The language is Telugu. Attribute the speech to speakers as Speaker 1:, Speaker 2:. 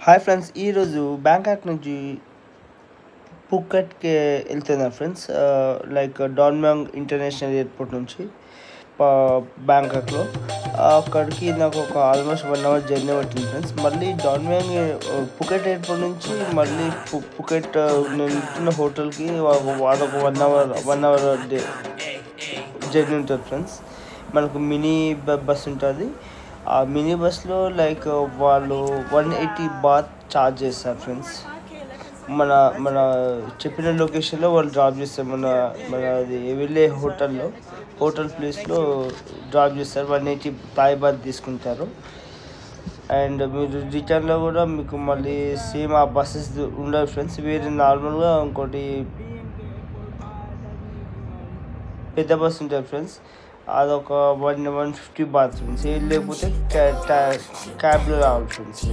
Speaker 1: హాయ్ ఫ్రెండ్స్, ఈరోజు బ్యాంకాక్ నుంచి పుకెట్కి వెళ్తున్నాను ఫ్రెండ్స్. లైక్ డాన్మ్యాంగ్ ఇంటర్నేషనల్ ఎయిర్పోర్ట్ నుంచి బ్యాంకాక్లో అక్కడికి నాకు ఒక ఆల్మోస్ట్ 1 hour జర్నీ పట్టింది ఫ్రెండ్స్. మళ్ళీ డాన్మ్యాంగ్ పుకెట్ ఎయిర్పోర్ట్ నుంచి మళ్ళీ పుకెట్ నేను ఉంటున్న హోటల్కి అదొక 1 hour జర్నీ ఉంటుంది ఫ్రెండ్స్. మనకు మినీ బస్ ఉంటుంది. ఆ మినీ బస్లో లైక్ వాళ్ళు 180 బాత్ ఛార్జ్ చేస్తారు ఫ్రెండ్స్. మన మన చెప్పిన లొకేషన్లో వాళ్ళు డ్రాప్ చేస్తారు. మన అది వెళ్ళే హోటల్ ప్లేస్లో డ్రాప్ చేస్తారు. 180 థాయ్ బాత్ తీసుకుంటారు. అండ్ మీరు రిటర్న్లో కూడా మీకు మళ్ళీ సేమ్ ఆ బస్సెస్ ఉండవు ఫ్రెండ్స్. వేరే నార్మల్గా ఇంకోటి పెద్ద బస్సు ఉంటుంది ఫ్రెండ్స్. అదొక 150 బాత్ ఫ్రెండ్స్. లేకపోతే క్యాబ్లో రావాలి ఫ్రెండ్స్.